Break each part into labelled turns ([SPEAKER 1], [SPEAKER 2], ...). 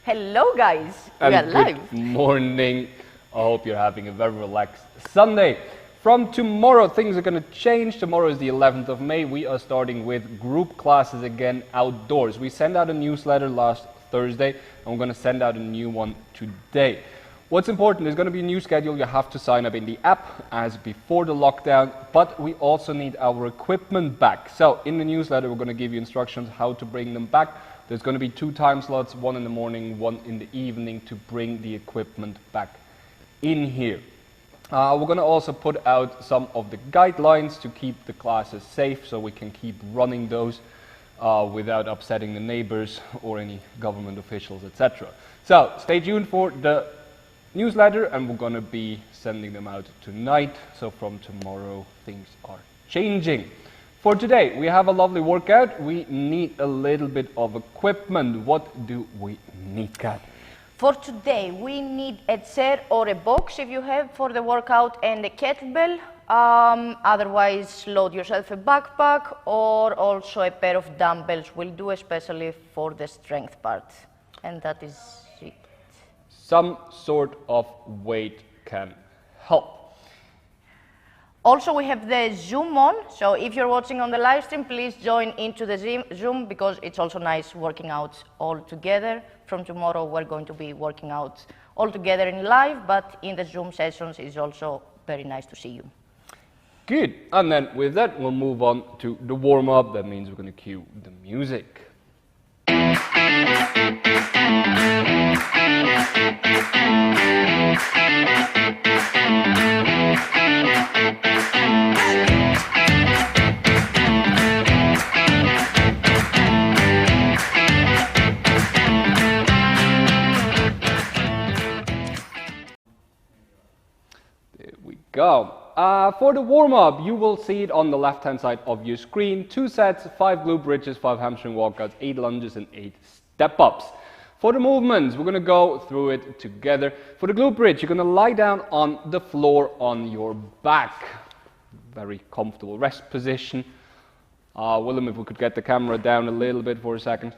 [SPEAKER 1] Hello guys, we are live.
[SPEAKER 2] Good morning. I hope you're having a very relaxed Sunday. From tomorrow, things are going to change. Tomorrow is the 11th of May. We are starting with group classes again outdoors. We sent out a newsletter last Thursday, and we're going to send out a new one today. What's important, there's going to be a new schedule. You have to sign up in the app as before the lockdown, but we also need our equipment back. So in the newsletter, we're going to give you instructions how to bring them back. There's going to be 2 time slots, one in the morning, one in the evening, to bring the equipment back in here. We're going to also put out some of the guidelines to keep the classes safe, so we can keep running those without upsetting the neighbors or any government officials, etc. So stay tuned for the newsletter, and we're going to be sending them out tonight. So from tomorrow, things are changing. For today, we have a lovely workout. We need a little bit of equipment. What do we need, Kat?
[SPEAKER 1] For today, we need a chair or a box if you have for the workout, and a kettlebell. Otherwise, load yourself a backpack, or also a pair of dumbbells will do, especially for the strength part. And that is it.
[SPEAKER 2] Some sort of weight can help.
[SPEAKER 1] Also, we have the Zoom on, so if you're watching on the live stream, please join into the Zoom, because it's also nice working out all together. From tomorrow, we're going to be working out all together in live, but in the Zoom sessions, it's also very nice to see you.
[SPEAKER 2] Good. And then with that, we'll move on to the warm-up. That means we're going to cue the music. There we go. For the warm-up, you will see it on the left-hand side of your screen. 2 sets, 5 glute bridges, 5 hamstring walkouts, 8 lunges, and 8 step-ups. For the movements, we're going to go through it together. For the glute bridge, you're going to lie down on the floor on your back. Very comfortable rest position. Willem, if we could get the camera down a little bit for a second.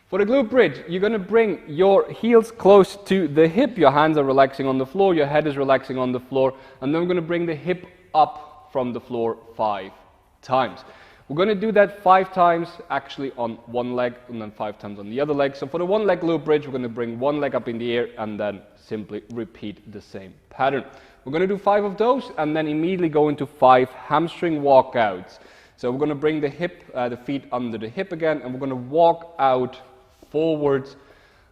[SPEAKER 2] For the glute bridge, you're going to bring your heels close to the hip. Your hands are relaxing on the floor, your head is relaxing on the floor, and then we're going to bring the hip up from the floor 5 times. We're going to do that 5 times actually on one leg, and then 5 times on the other leg. So for the one leg glute bridge, we're going to bring one leg up in the air and then simply repeat the same pattern. We're going to do 5 of those and then immediately go into 5 hamstring walkouts. So we're going to bring the hip, the feet under the hip again, and we're going to walk out forwards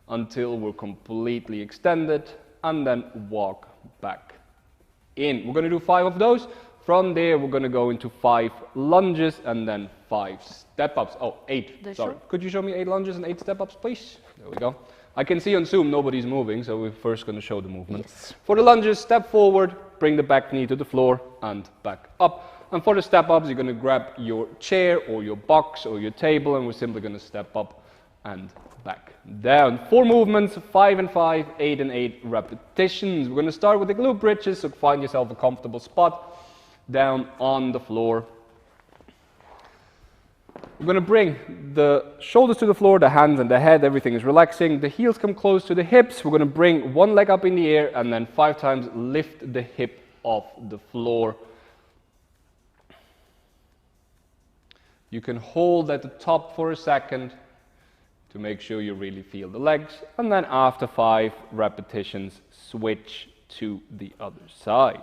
[SPEAKER 2] until we're completely extended, and then walk back in. We're going to do 5 of those. From there, we're going to go into 5 lunges and then 5 step-ups. Oh, 8, sorry. Could you show me 8 lunges and 8 step-ups, please? There we go. I can see on Zoom nobody's moving, so we're first going to show the movement. Yes. For the lunges, step forward, bring the back knee to the floor, and back up. And for the step-ups, you're going to grab your chair or your box or your table, and we're simply going to step up and back down. 4 movements, 5 and 5, 8 and 8 repetitions. We're going to start with the glute bridges, so find yourself a comfortable spot down on the floor. We're going to bring the shoulders to the floor, the hands and the head, everything is relaxing. The heels come close to the hips. We're going to bring one leg up in the air and then 5 times lift the hip off the floor. You can hold at the top for a second to make sure you really feel the legs, and then after 5 repetitions, switch to the other side.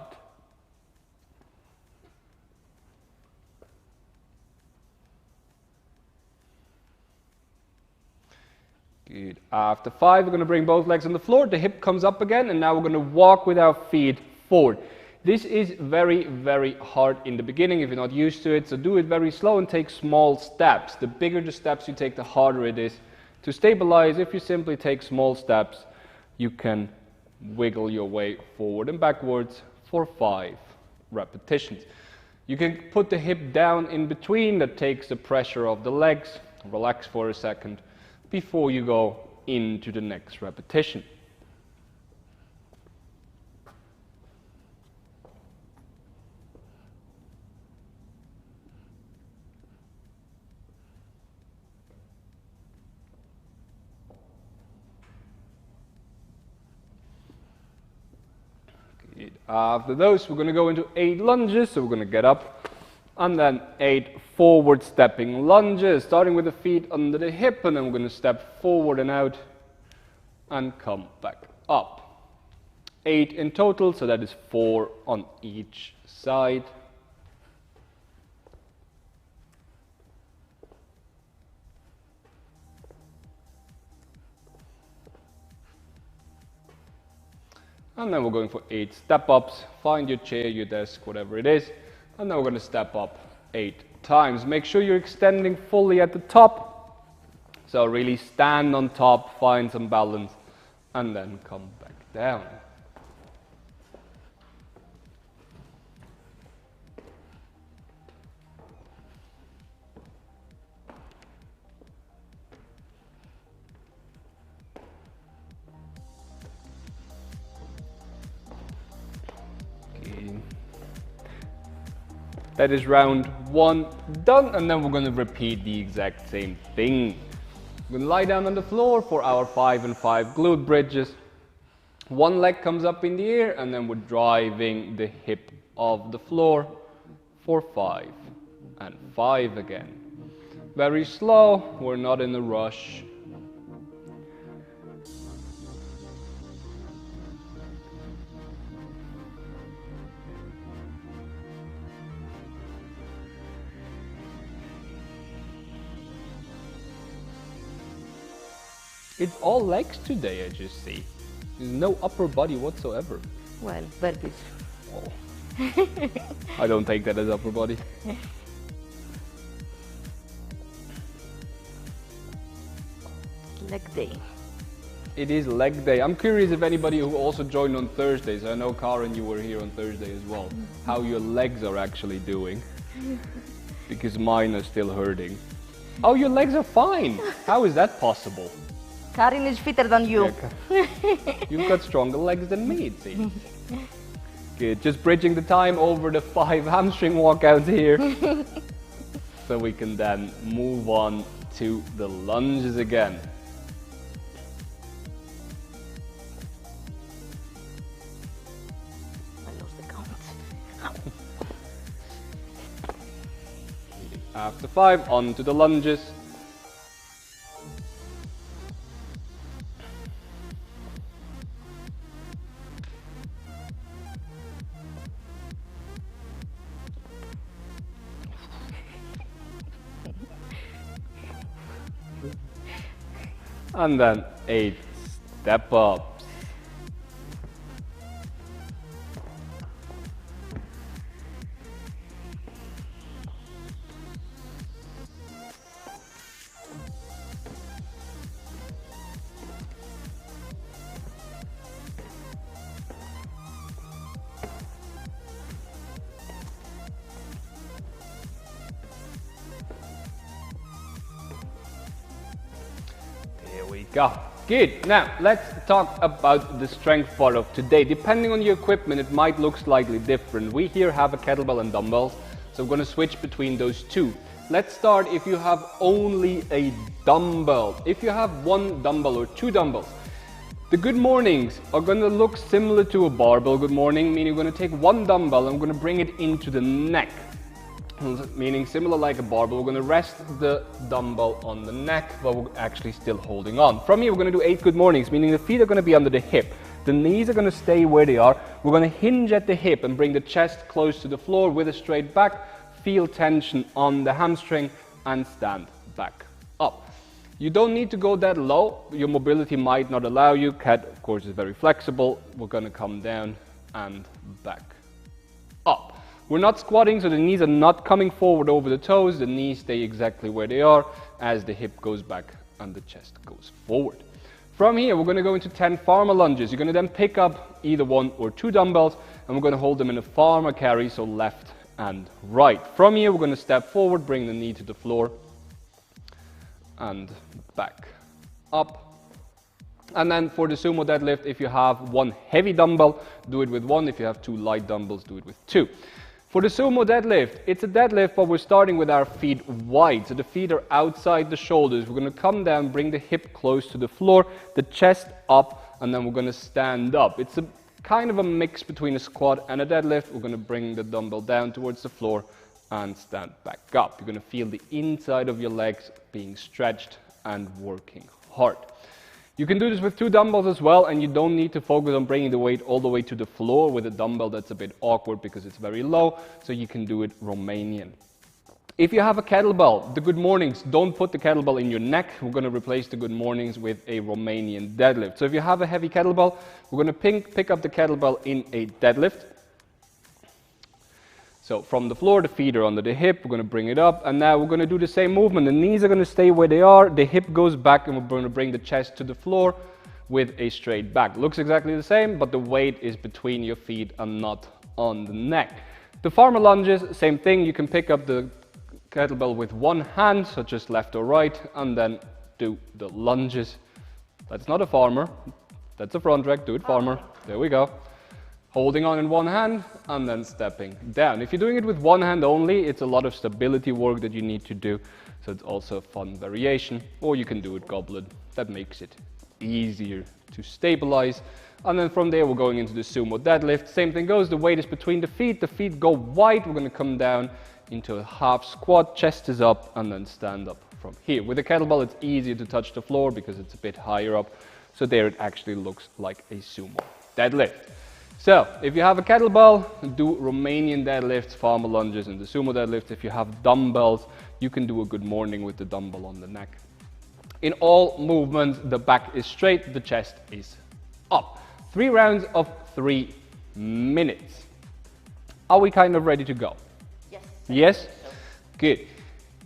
[SPEAKER 2] Good. After 5, we're going to bring both legs on the floor, the hip comes up again, and now we're going to walk with our feet forward. This is very, very hard in the beginning if you're not used to it, so do it very slow and take small steps. The bigger the steps you take, the harder it is to stabilize. If you simply take small steps, you can wiggle your way forward and backwards for 5 repetitions. You can put the hip down in between, that takes the pressure off the legs. Relax for a second before you go into the next repetition. After those, we're going to go into 8 lunges. So we're going to get up and then 8 forward stepping lunges, starting with the feet under the hip, and then we're going to step forward and out and come back up. 8 in total, so that is 4 on each side. And then we're going for 8 step-ups. Find your chair, your desk, whatever it is. And then we're going to step up 8 times. Make sure you're extending fully at the top. So really stand on top, find some balance, and then come back down. That is round 1 done, and then we're going to repeat the exact same thing. We're going to lie down on the floor for our 5 and 5 glute bridges. One leg comes up in the air, and then we're driving the hip of the floor for 5 and 5 again. Very slow, we're not in a rush. It's all legs today, I just see. There's no upper body whatsoever.
[SPEAKER 1] Well, burpees.
[SPEAKER 2] Oh. I don't take that as upper body.
[SPEAKER 1] Leg day.
[SPEAKER 2] It is leg day. I'm curious if anybody who also joined on Thursdays, I know Karen, you were here on Thursday as well, how your legs are actually doing. Because mine are still hurting. Oh, your legs are fine. How is that possible?
[SPEAKER 1] Karin is fitter than you.
[SPEAKER 2] Yeah, you've got stronger legs than me, it seems. Good, just bridging the time over the 5 hamstring walkouts here. So we can then move on to the lunges again.
[SPEAKER 1] I lost the count.
[SPEAKER 2] After 5, on to the lunges. And then 8 step-ups. There we go. Good. Now, let's talk about the strength part of today. Depending on your equipment, it might look slightly different. We here have a kettlebell and dumbbells, so we're going to switch between those two. Let's start if you have only a dumbbell. If you have 1 dumbbell or 2 dumbbells, the good mornings are going to look similar to a barbell good morning, meaning you're going to take 1 dumbbell and we're going to bring it into the neck. Meaning similar like a barbell, we're going to rest the dumbbell on the neck, but we're actually still holding on. From here, we're going to do 8 good mornings, meaning the feet are going to be under the hip. The knees are going to stay where they are. We're going to hinge at the hip and bring the chest close to the floor with a straight back. Feel tension on the hamstring and stand back up. You don't need to go that low. Your mobility might not allow you. Cat, of course, is very flexible. We're going to come down and back up. We're not squatting, so the knees are not coming forward over the toes. The knees stay exactly where they are as the hip goes back and the chest goes forward. From here, we're going to go into 10 farmer lunges. You're going to then pick up either 1 or 2 dumbbells, and we're going to hold them in a farmer carry, so left and right. From here, we're going to step forward, bring the knee to the floor, and back up. And then for the Sumo Deadlift, if you have 1 heavy dumbbell, do it with 1. If you have 2 light dumbbells, do it with 2. For the Sumo Deadlift, it's a deadlift, but we're starting with our feet wide. So the feet are outside the shoulders. We're going to come down, bring the hip close to the floor, the chest up, and then we're going to stand up. It's a kind of a mix between a squat and a deadlift. We're going to bring the dumbbell down towards the floor and stand back up. You're going to feel the inside of your legs being stretched and working hard. You can do this with 2 dumbbells as well, and you don't need to focus on bringing the weight all the way to the floor with a dumbbell. That's a bit awkward because it's very low, so you can do it Romanian. If you have a kettlebell, the good mornings, don't put the kettlebell in your neck. We're going to replace the good mornings with a Romanian deadlift. So if you have a heavy kettlebell, we're going to pick up the kettlebell in a deadlift. So from the floor, the feet are under the hip, we're going to bring it up, and now we're going to do the same movement. The knees are going to stay where they are, the hip goes back, and we're going to bring the chest to the floor with a straight back. Looks exactly the same, but the weight is between your feet and not on the neck. The farmer lunges, same thing. You can pick up the kettlebell with one hand, so just left or right, and then do the lunges. That's not a farmer, that's a front rack, do it farmer. There we go. Holding on in one hand and then stepping down. If you're doing it with one hand only, it's a lot of stability work that you need to do, so it's also a fun variation. Or you can do it goblet, that makes it easier to stabilize. And then from there we're going into the Sumo Deadlift. Same thing goes, the weight is between the feet go wide, we're going to come down into a half squat, chest is up, and then stand up from here. With a kettlebell it's easier to touch the floor because it's a bit higher up, so there it actually looks like a Sumo Deadlift. So, if you have a kettlebell, do Romanian deadlifts, farmer lunges, and the Sumo Deadlift. If you have dumbbells, you can do a good morning with the dumbbell on the neck. In all movements, the back is straight, the chest is up. 3 rounds of 3 minutes. Are we kind of ready to go?
[SPEAKER 1] Yes.
[SPEAKER 2] Yes? Good.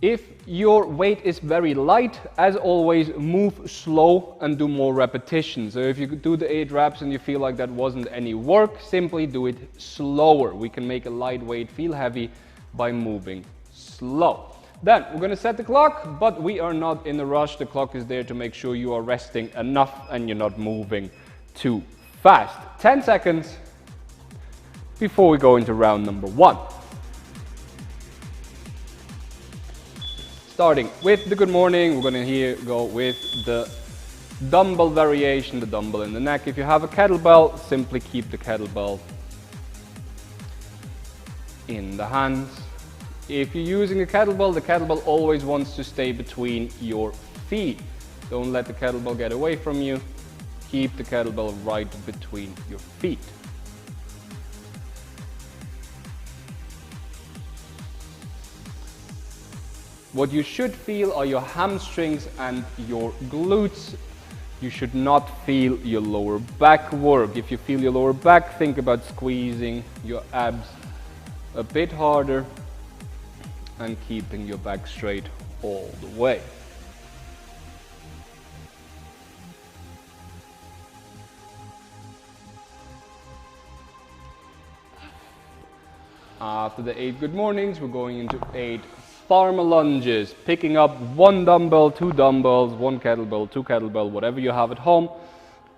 [SPEAKER 2] If your weight is very light, as always, move slow and do more repetitions. So if you do the 8 reps and you feel like that wasn't any work, simply do it slower. We can make a light weight feel heavy by moving slow. Then we're going to set the clock, but we are not in a rush. The clock is there to make sure you are resting enough and you're not moving too fast. 10 seconds before we go into round number 1. Starting with the good morning, we're going to go with the dumbbell variation, the dumbbell in the neck. If you have a kettlebell, simply keep the kettlebell in the hands. If you're using a kettlebell, the kettlebell always wants to stay between your feet. Don't let the kettlebell get away from you. Keep the kettlebell right between your feet. What you should feel are your hamstrings and your glutes. You should not feel your lower back work. If you feel your lower back, think about squeezing your abs a bit harder and keeping your back straight all the way. After the 8 good mornings, we're going into 8 farmer lunges, picking up 1 dumbbell, 2 dumbbells, 1 kettlebell, 2 kettlebell, whatever you have at home,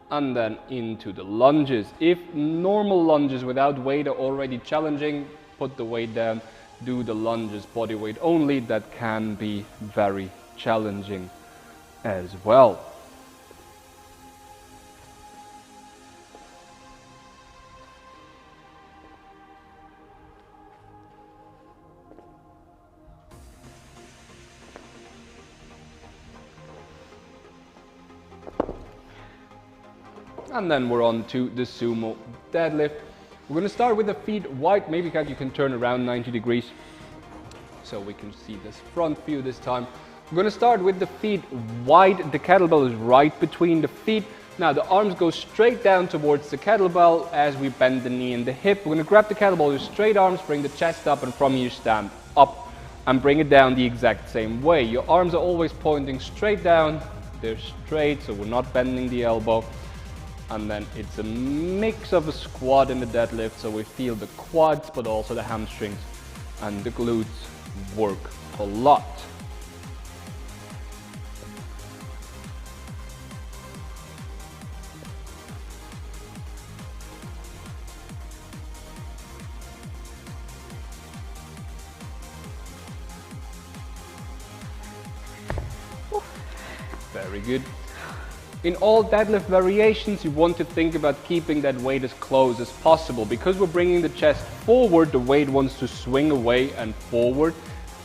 [SPEAKER 2] and then into the lunges. If normal lunges without weight are already challenging, put the weight down, do the lunges body weight only. That can be very challenging as well. And then we're on to the Sumo Deadlift. We're going to start with the feet wide. Maybe you can turn around 90 degrees so we can see this front view this time. We're going to start with the feet wide. The kettlebell is right between the feet. Now the arms go straight down towards the kettlebell as we bend the knee and the hip. We're going to grab the kettlebell with straight arms, bring the chest up, and from here stand up and bring it down the exact same way. Your arms are always pointing straight down. They're straight, so we're not bending the elbow. And then it's a mix of a squat and a deadlift, so we feel the quads but also the hamstrings and the glutes work a lot. Very good. In all deadlift variations, you want to think about keeping that weight as close as possible. Because we're bringing the chest forward, the weight wants to swing away and forward.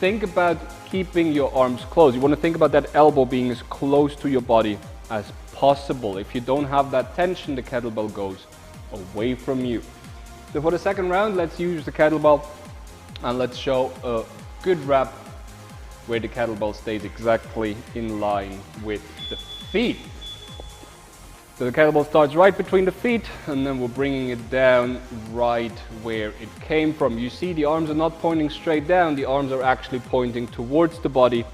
[SPEAKER 2] Think about keeping your arms close. You want to think about that elbow being as close to your body as possible. If you don't have that tension, the kettlebell goes away from you. So for the second round, let's use the kettlebell and let's show a good rep where the kettlebell stays exactly in line with the feet. So the kettlebell starts right between the feet, and then we're bringing it down right where it came from. You see the arms are not pointing straight down, the arms are actually pointing towards the body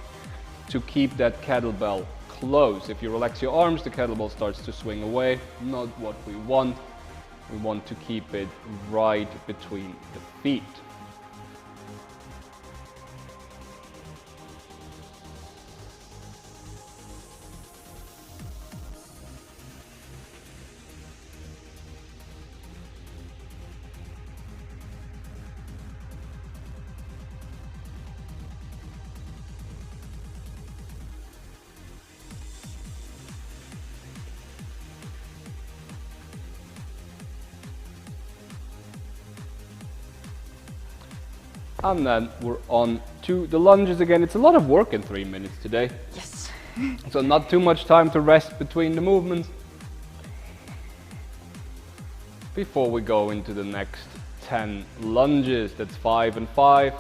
[SPEAKER 2] to keep that kettlebell close. If you relax your arms, the kettlebell starts to swing away. Not what we want. We want to keep it right between the feet. And then we're on to the lunges again. It's a lot of work in 3 minutes today.
[SPEAKER 1] Yes.
[SPEAKER 2] So not too much time to rest between the movements before we go into the next 10 lunges. That's 5 and 5.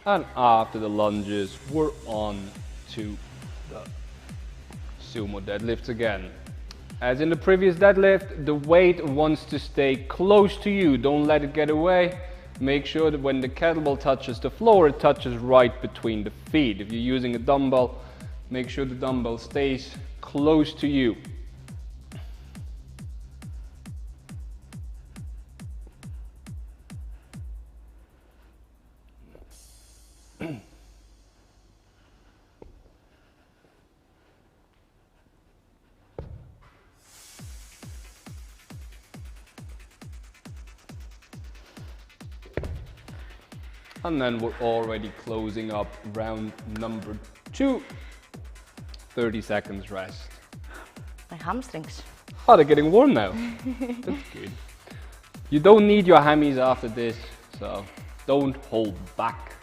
[SPEAKER 2] And after the lunges, we're on to the Sumo Deadlifts again. As in the previous deadlift, the weight wants to stay close to you. Don't let it get away. Make sure that when the kettlebell touches the floor, it touches right between the feet. If you're using a dumbbell, make sure the dumbbell stays close to you. And then we're already closing up round number 2. 30 seconds rest.
[SPEAKER 1] My hamstrings.
[SPEAKER 2] Oh, they're getting warm now. That's good. You don't need your hammies after this, so don't hold back.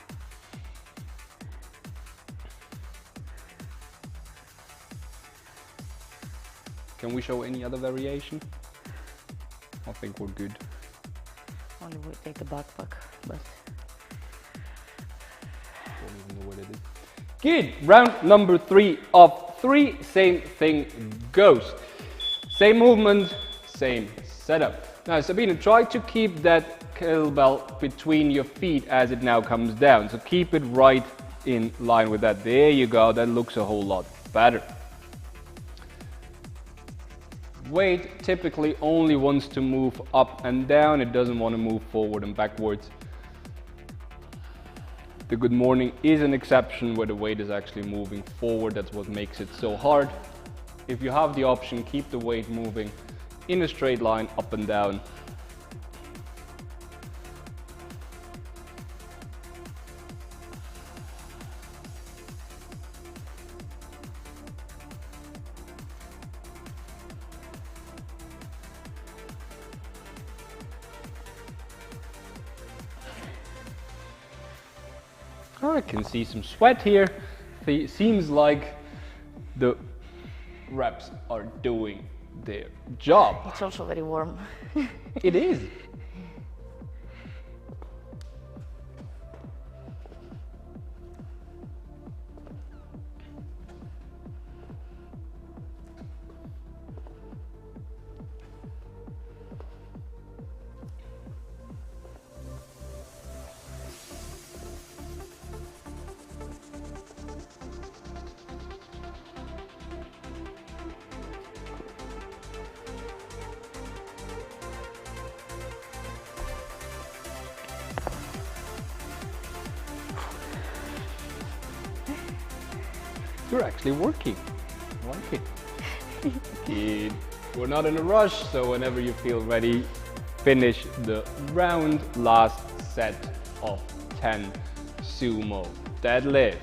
[SPEAKER 2] Can we show any other variation? I think we're good.
[SPEAKER 1] Only we take a backpack, but
[SPEAKER 2] Don't even know what it is. Good. Round number 3 of 3. Same thing goes. Same movement, same setup. Now, Sabine, try to keep that kettlebell between your feet as it now comes down. So keep it right in line with that. There you go. That looks a whole lot better. Weight typically only wants to move up and down. It doesn't want to move forward and backwards. The Goodmorning is an exception where the weight is actually moving forward. That's what makes it so hard. If you have the option, keep the weight moving in a straight line up and down. I can see some sweat here. It seems like the reps are doing their job.
[SPEAKER 1] it's also very warm.
[SPEAKER 2] It is. You're actually working. I like it. Good. We're not in a rush, so whenever you feel ready, finish the round. Last set of 10 sumo deadlift.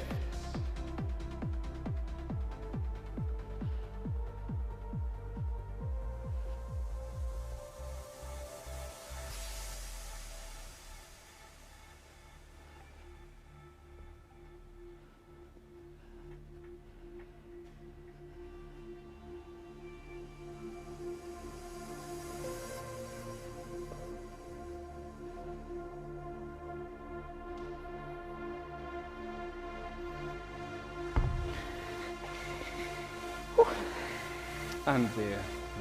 [SPEAKER 2] And there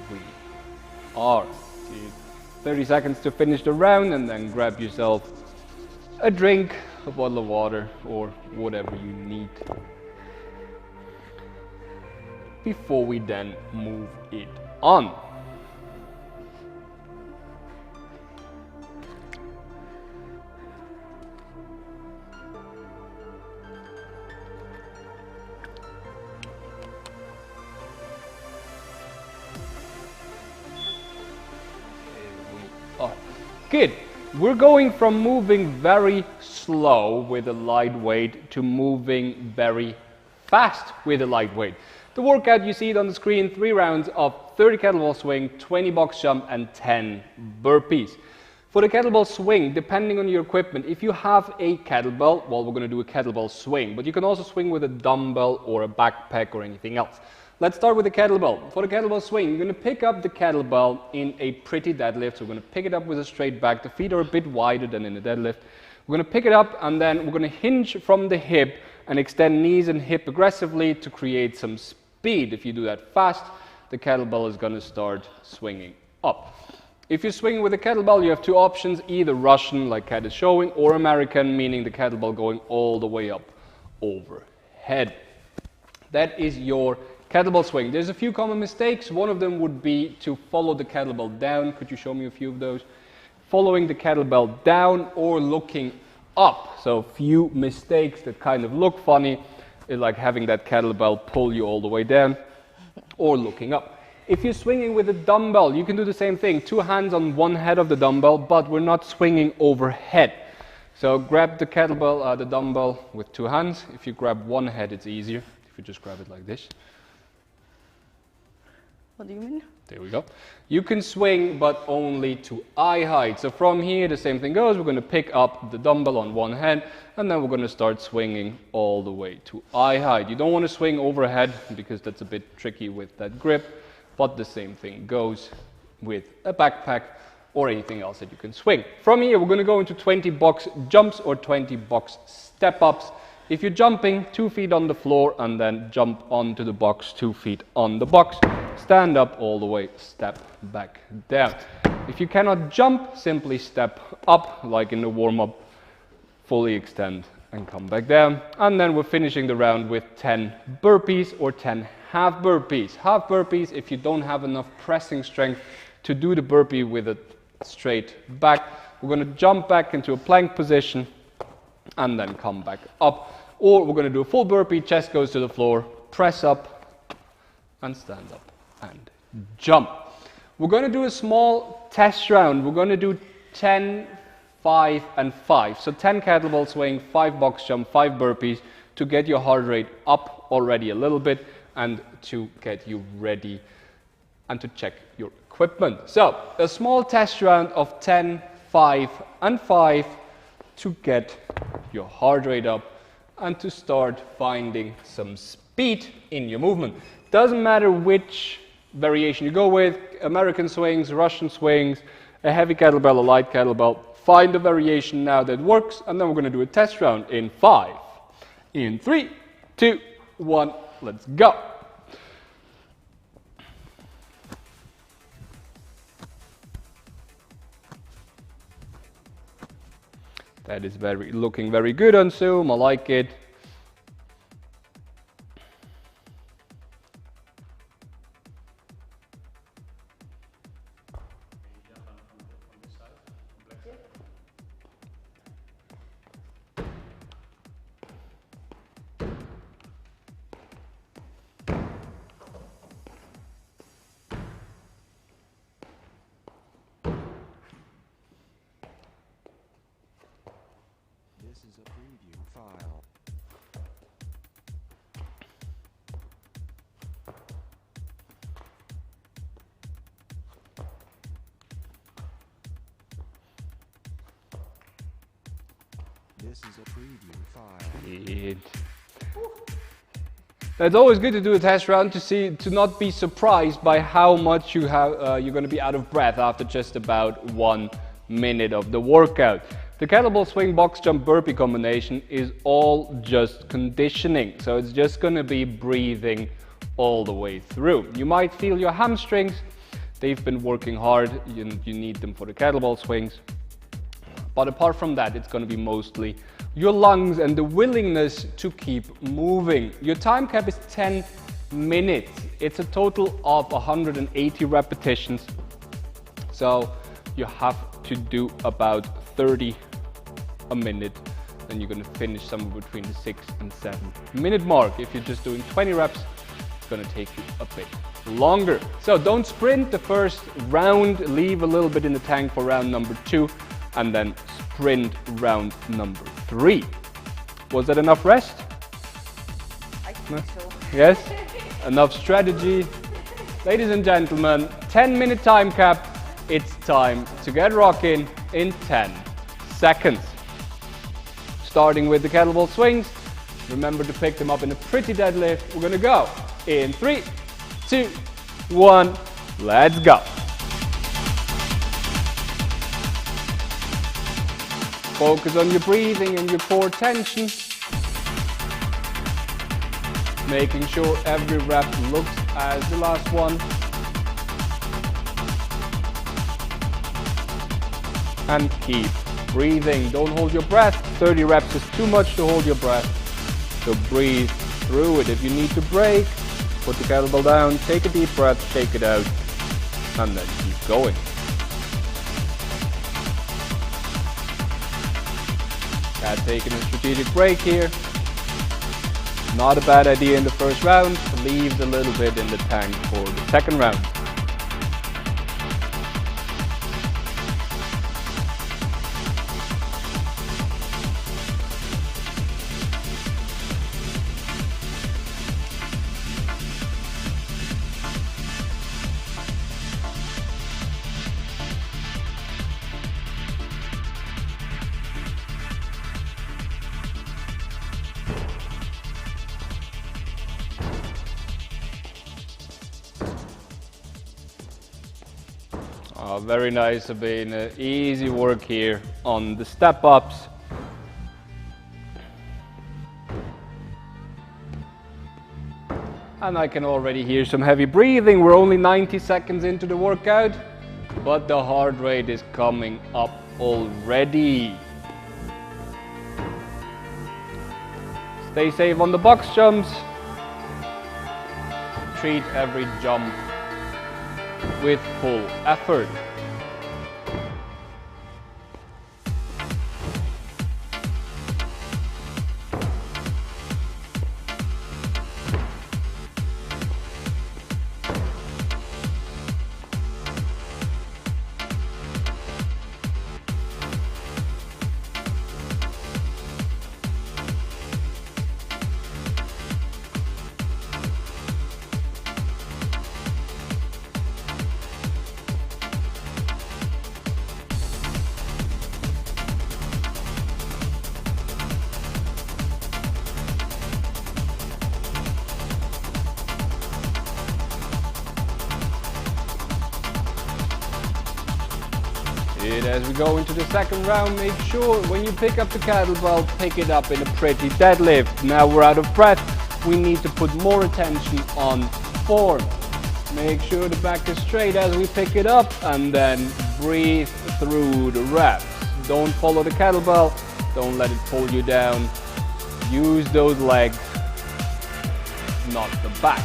[SPEAKER 2] we are. 30 seconds to finish the round, and then grab yourself a drink, a bottle of water, or whatever you need before we then move it on. Good. We're going from moving very slow with a light weight to moving very fast with a light weight. The workout, you see it on the screen, 3 rounds of 30 kettlebell swing, 20 box jump and 10 burpees. For the kettlebell swing, depending on your equipment, if you have a kettlebell, well, we're going to do a kettlebell swing, but you can also swing with a dumbbell or a backpack or anything else. Let's start with the kettlebell. For the kettlebell swing, you're going to pick up the kettlebell in a pretty deadlift. So we're going to pick it up with a straight back. The feet are a bit wider than in a deadlift. We're going to pick it up and then we're going to hinge from the hip and extend knees and hip aggressively to create some speed. If you do that fast, the kettlebell is going to start swinging up. If you're swinging with a kettlebell, you have 2 options, either Russian, like Kat is showing, or American, meaning the kettlebell going all the way up overhead. That is your kettlebell swing. There's a few common mistakes. One of them would be to follow the kettlebell down. Could you show me a few of those? Following the kettlebell down or looking up. So a few mistakes that kind of look funny is like having that kettlebell pull you all the way down or looking up. If you're swinging with a dumbbell, you can do the same thing. 2 hands on one head of the dumbbell, but we're not swinging overhead. So grab the kettlebell, the dumbbell with 2 hands. If you grab one head, it's easier. If you just grab it like this.
[SPEAKER 1] What do you mean?
[SPEAKER 2] There we go. You can swing, but only to eye height. So from here, the same thing goes. We're going to pick up the dumbbell on one hand, and then we're going to start swinging all the way to eye height. You don't want to swing overhead because that's a bit tricky with that grip, but the same thing goes with a backpack or anything else that you can swing. From here, we're going to go into 20 box jumps or 20 box step-ups. If you're jumping, 2 feet on the floor and then jump onto the box, 2 feet on the box, stand up all the way, step back down. If you cannot jump, simply step up like in the warm-up, fully extend and come back down. And then we're finishing the round with 10 burpees or 10 half burpees. Half burpees, if you don't have enough pressing strength to do the burpee with a straight back, we're going to jump back into a plank position and then come back up. Or we're going to do a full burpee, chest goes to the floor, press up and stand up and jump. We're going to do a small test round. We're going to do 10, 5 and 5. So 10 kettlebell swing, 5 box jump, 5 burpees to get your heart rate up already a little bit and to get you ready and to check your equipment. So a small test round of 10, 5 and 5 to get your heart rate up and to start finding some speed in your movement. Doesn't matter which variation you go with, American swings, Russian swings, a heavy kettlebell, a light kettlebell. Find the variation now that works, and then we're going to do a test round in 5. In 3, 2, 1, let's go. That is looking very good on Zoom. I like it.
[SPEAKER 3] This is a preview file. This is a preview file.
[SPEAKER 2] It's always good to do a test round to not be surprised by how much you're going to be out of breath after just about 1 minute of the workout. The kettlebell swing box jump burpee combination is all just conditioning, so it's just going to be breathing all the way through. You might feel your hamstrings, they've been working hard, you need them for the kettlebell swings. But apart from that, it's going to be mostly your lungs and the willingness to keep moving. Your time cap is 10 minutes. It's a total of 180 repetitions. So you have to do about 30 a minute. Then you're going to finish somewhere between the 6 and 7 minute mark. If you're just doing 20 reps, it's going to take you a bit longer. So don't sprint the first round. Leave a little bit in the tank for round number 2. And then sprint round number 3. Was that enough rest?
[SPEAKER 1] I think so.
[SPEAKER 2] Yes? Enough strategy? Ladies and gentlemen, 10-minute time cap. It's time to get rocking in 10 seconds. Starting with the kettlebell swings. Remember to pick them up in a pretty deadlift. We're gonna go in 3, 2, 1, let's go. Focus on your breathing and your core tension. Making sure every rep looks as the last one. And keep breathing. Don't hold your breath. 30 reps is too much to hold your breath. So breathe through it. If you need to break, put the kettlebell down, take a deep breath, shake it out, and then keep going. Taking a strategic break here. Not a bad idea in the first round. Leaves a little bit in the tank for the second round. Very nice, Sabine. Easy work here on the step-ups. And I can already hear some heavy breathing. We're only 90 seconds into the workout, but the heart rate is coming up already. Stay safe on the box jumps. Treat every jump with full effort. As we go into the second round, make sure when you pick up the kettlebell, pick it up in a pretty deadlift. Now we're out of breath. We need to put more attention on form. Make sure the back is straight as we pick it up and then breathe through the reps. Don't follow the kettlebell. Don't let it pull you down. Use those legs, not the back.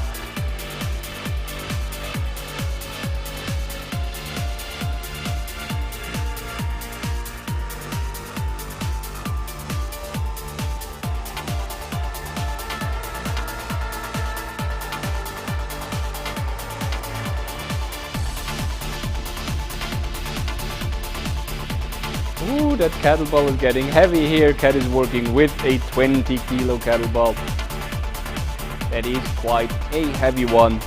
[SPEAKER 2] Ooh, that kettlebell is getting heavy here. Kat is working with a 20 kilo kettlebell. That is quite a heavy one,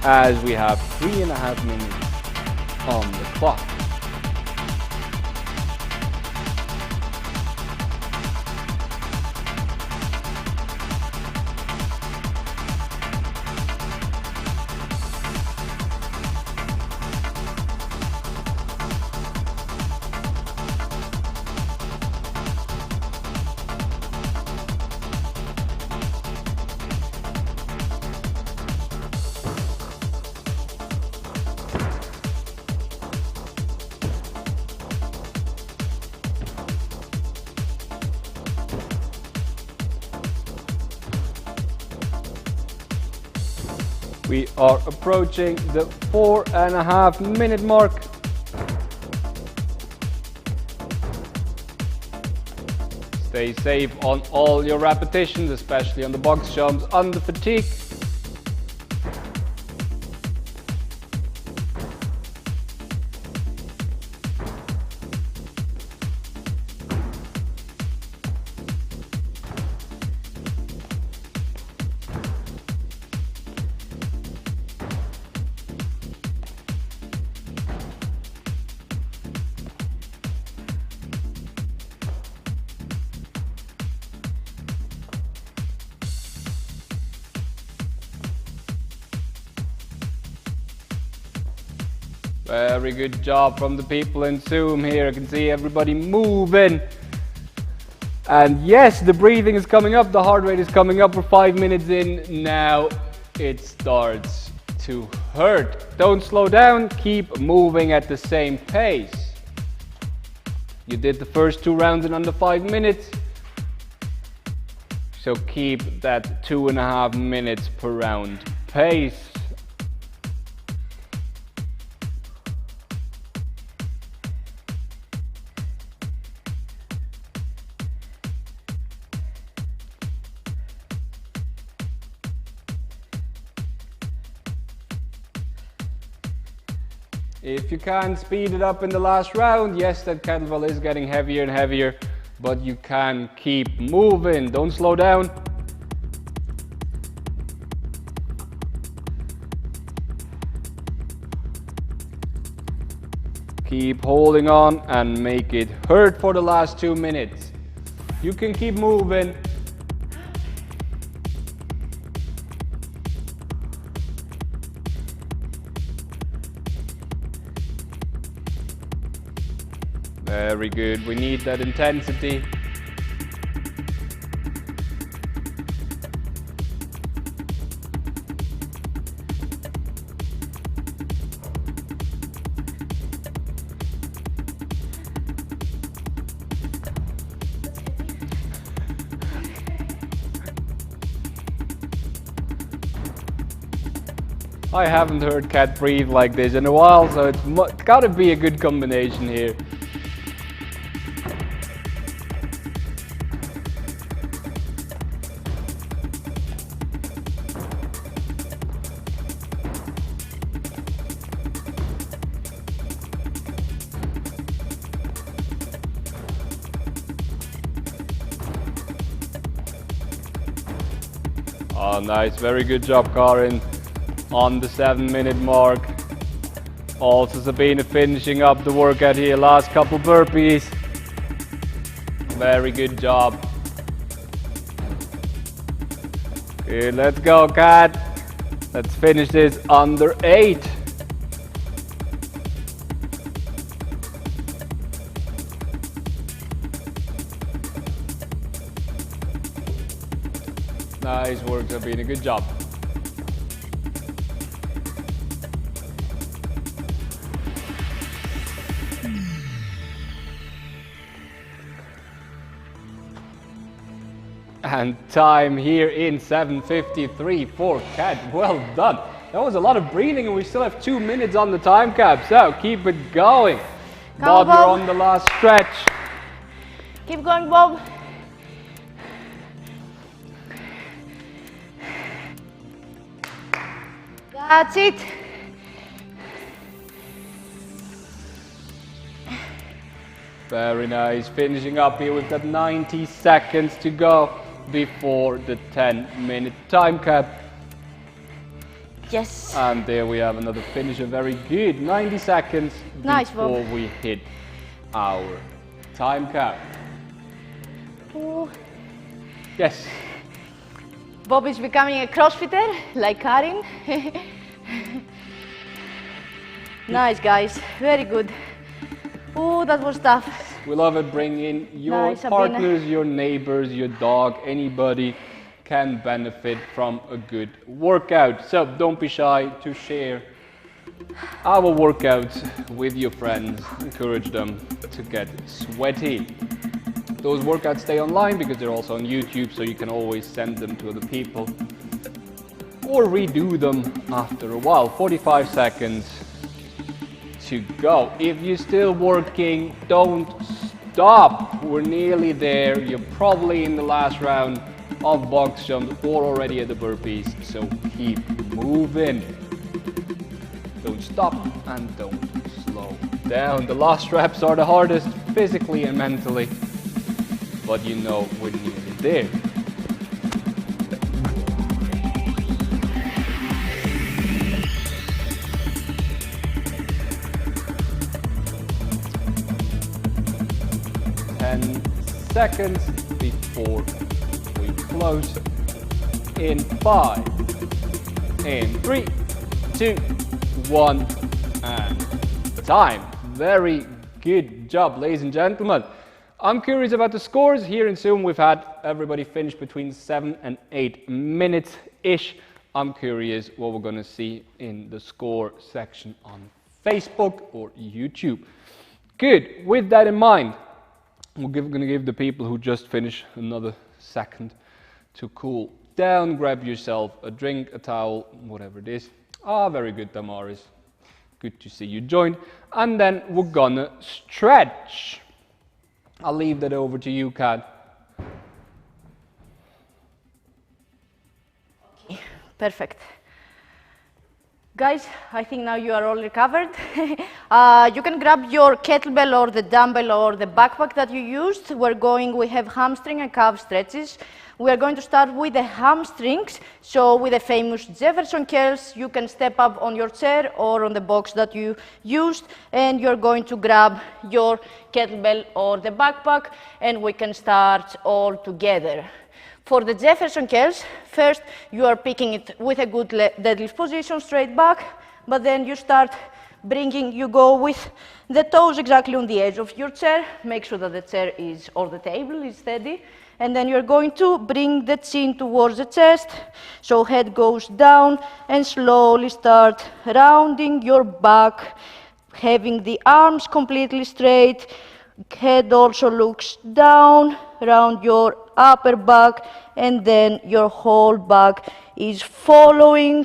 [SPEAKER 2] as we have 3.5 minutes on the clock. We are approaching the 4.5 minute mark. Stay safe on all your repetitions, especially on the box jumps under fatigue. Very good job from the people in Zoom here. I can see everybody moving. And yes, the breathing is coming up, the heart rate is coming up. We're 5 minutes in. Now it starts to hurt. Don't slow down, keep moving at the same pace. You did the first 2 rounds in under 5 minutes. So keep that 2.5 minutes per round pace. If you can speed it up in the last round, yes, that kettlebell is getting heavier and heavier, but you can keep moving. Don't slow down. Keep holding on and make it hurt for the last 2 minutes. You can keep moving. Very good, we need that intensity. I haven't heard Kat breathe like this in a while, so it's gotta be a good combination here. Oh, nice, very good job, Karin, on the 7 minute mark. Also Sabine finishing up the workout here, last couple burpees. Very good job. Good, let's go, Kat. Let's finish this under 8. Nice work, Sabine, good job. And time here in 7:53 for Kat. Well done. That was a lot of breathing and we still have 2 minutes on the time cap. So keep it going. Bob, you're on the last stretch.
[SPEAKER 1] Keep going, Bob. That's it.
[SPEAKER 2] Very nice. Finishing up here with that 90 seconds to go before the 10-minute time cap.
[SPEAKER 1] Yes.
[SPEAKER 2] And there we have another finisher. Very good. 90 seconds
[SPEAKER 1] Nice,
[SPEAKER 2] before
[SPEAKER 1] Bob.
[SPEAKER 2] we hit our time cap.
[SPEAKER 1] Ooh.
[SPEAKER 2] Yes.
[SPEAKER 1] Bob is becoming a CrossFitter, like Karin. Nice, guys. Very good. Oh, that was tough.
[SPEAKER 2] We love it. Bring in your
[SPEAKER 1] Nice, Sabine.
[SPEAKER 2] partners, your neighbors, your dog, anybody can benefit from a good workout. So don't be shy to share our workouts with your friends. Encourage them to get sweaty. Those workouts stay online because they're also on YouTube, so you can always send them to other people or redo them after a while. 45 seconds to go. If you're still working, don't stop. We're nearly there. You're probably in the last round of box jumps or already at the burpees, so keep moving. Don't stop and don't slow down. The last reps are the hardest physically and mentally, but you know we're nearly there. Seconds before we close. In 5, in 3, 2, 1, and time. Very good job, ladies and gentlemen. I'm curious about the scores. Here in Zoom, we've had everybody finish between 7 and 8 minutes-ish. I'm curious what we're gonna see in the score section on Facebook or YouTube. Good, with that in mind, we're going to give the people who just finished another second to cool down. Grab yourself a drink, a towel, whatever it is. Ah, very good, Damaris. Good to see you joined. And then we're gonna stretch. I'll leave that over to you, Kat.
[SPEAKER 1] Okay, perfect. Guys, I think now you are all recovered. You can grab your kettlebell or the dumbbell or the backpack that you used. We have hamstring and calf stretches. We are going to start with the hamstrings. So with the famous Jefferson curls, you can step up on your chair or on the box that you used, and you're going to grab your kettlebell or the backpack, and we can start all together. For the Jefferson curls, first you are picking it with a good deadlift position, straight back, but then you go with the toes exactly on the edge of your chair. Make sure that the chair or the table is steady. And then you're going to bring the chin towards the chest, so head goes down, and slowly start rounding your back, having the arms completely straight. Head also looks down, round your upper back, and then your whole back is following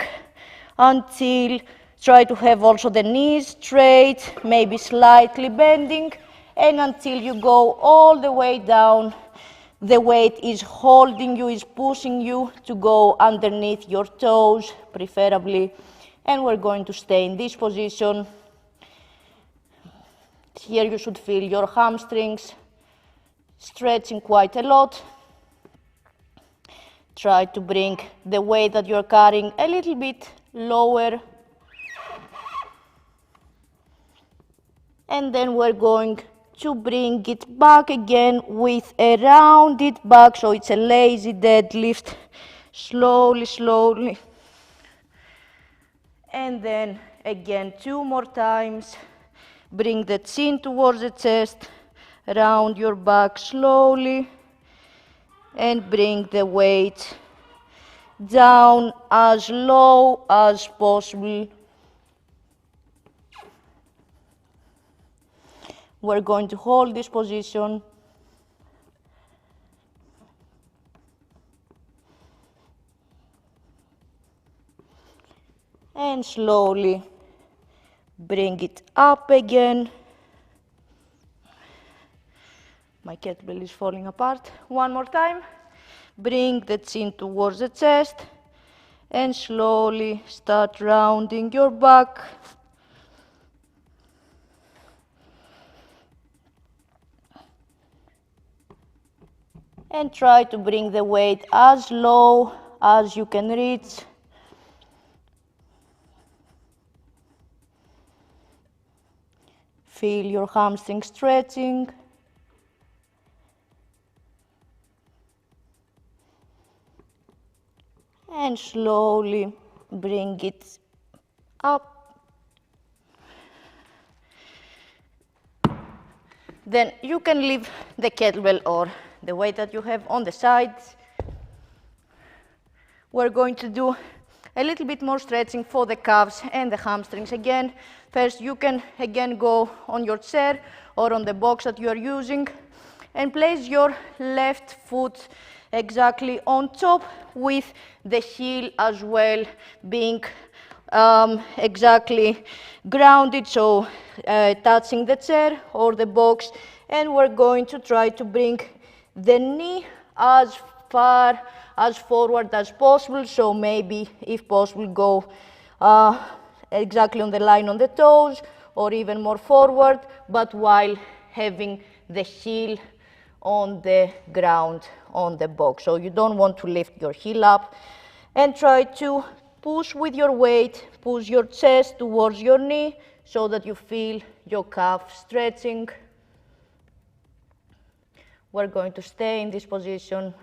[SPEAKER 1] until try to have also the knees straight, maybe slightly bending, and until you go all the way down. The weight is holding you, is pushing you to go underneath your toes, preferably. And we're going to stay in this position. Here you should feel your hamstrings stretching quite a lot. Try to bring the weight that you're carrying a little bit lower. And then we're going to bring it back again with a rounded back, so it's a lazy deadlift. Slowly, slowly. And then again 2 more times. Bring the chin towards the chest, round your back slowly, and bring the weight down as low as possible. We're going to hold this position. And slowly bring it up again. My kettlebell is falling apart. One more time. Bring the chin towards the chest and slowly start rounding your back. and try to bring the weight as low as you can reach. Feel your hamstring stretching. And slowly bring it up. Then you can leave the kettlebell or the weight that you have on the sides. We're going to do a little bit more stretching for the calves and the hamstrings again. First, you can again go on your chair or on the box that you are using and place your left foot exactly on top with the heel as well being exactly grounded, so touching the chair or the box, and we're going to try to bring the knee as far as forward as possible, so maybe if possible go exactly on the line on the toes or even more forward, but while having the heel on the ground on the box. So you don't want to lift your heel up, and try to push with your weight, push your chest towards your knee so that you feel your calf stretching. We're going to stay in this position.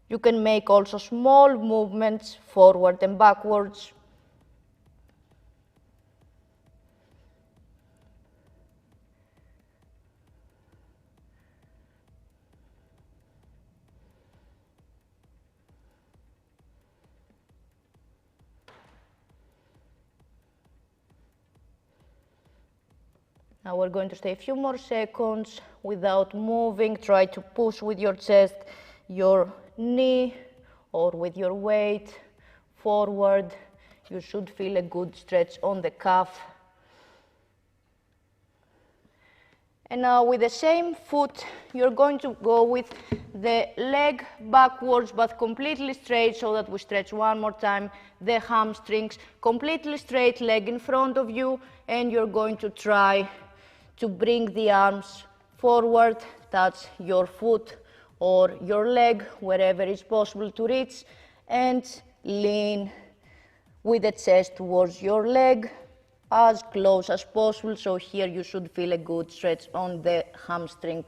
[SPEAKER 1] You can make also small movements forward and backwards. Now we're going to stay a few more seconds without moving. Try to push with your chest, your knee, or with your weight forward. You should feel a good stretch on the calf. And now with the same foot, you're going to go with the leg backwards but completely straight, so that we stretch one more time the hamstrings. Completely straight leg in front of you, and you're going to try to bring the arms forward, touch your foot or your leg wherever it's possible to reach, and lean with the chest towards your leg as close as possible. So here you should feel a good stretch on the hamstring.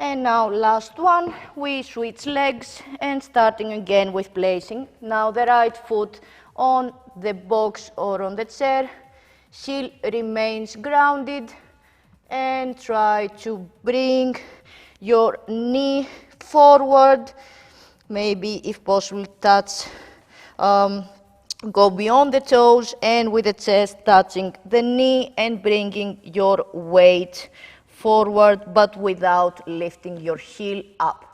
[SPEAKER 1] And now last one, we switch legs and starting again with placing now the right foot on the box or on the chair. Heel remains grounded, and try to bring your knee forward. Maybe if possible touch, go beyond the toes, and with the chest touching the knee and bringing your weight forward, but without lifting your heel up.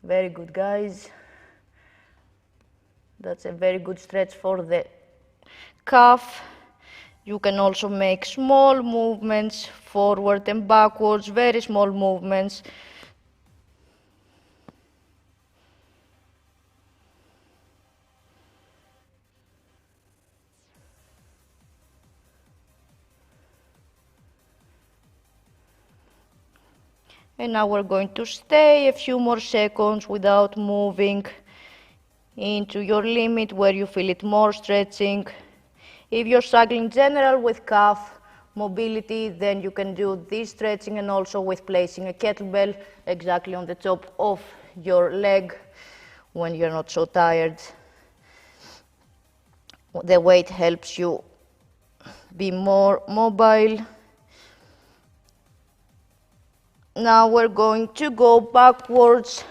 [SPEAKER 1] Very good, guys. That's a very good stretch for the calf. You can also make small movements forward and backwards, very small movements. And now we're going to stay a few more seconds without moving into your limit where you feel it more stretching. If you're struggling in general with calf mobility, then you can do this stretching and also with placing a kettlebell exactly on the top of your leg when you're not so tired. The weight helps you be more mobile. Now we're going to go backwards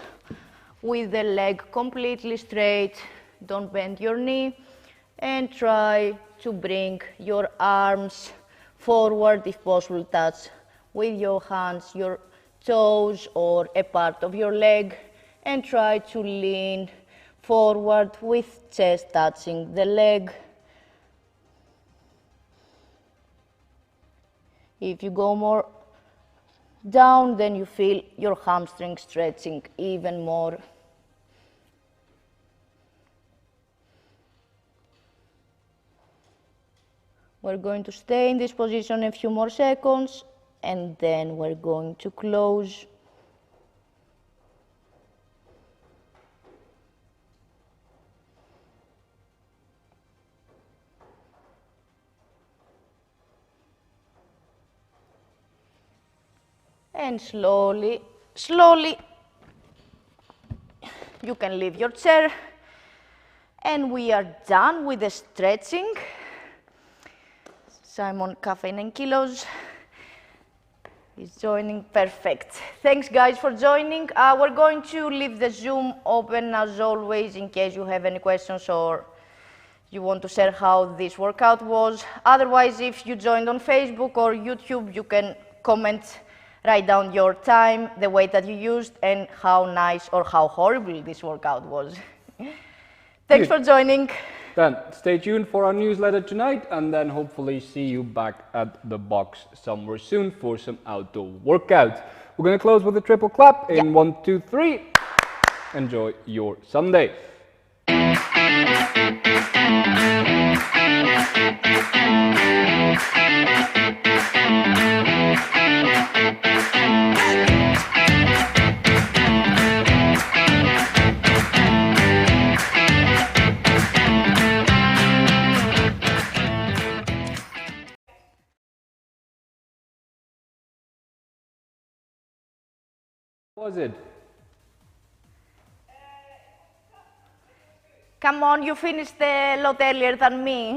[SPEAKER 1] with the leg completely straight. Don't bend your knee, and try to bring your arms forward, if possible touch with your hands your toes or a part of your leg, and try to lean forward with chest touching the leg. If you go more down, then you feel your hamstring stretching even more. We're going to stay in this position a few more seconds, and then we're going to close. And slowly, slowly, you can leave your chair. And we are done with the stretching. Simon, Caffeine and Kilos is joining. Perfect. Thanks, guys, for joining. We're going to leave the Zoom open as always in case you have any questions or you want to share how this workout was. Otherwise, if you joined on Facebook or YouTube, you can comment, write down your time, the weight that you used, and how nice or how horrible this workout was. Thanks for joining.
[SPEAKER 2] Then stay tuned for our newsletter tonight, and then hopefully see you back at the box somewhere soon for some outdoor workouts. We're going to close with a triple clap in 1, 2, 3. Enjoy your Sunday. What was it?
[SPEAKER 1] Come on, you finished a lot earlier than me.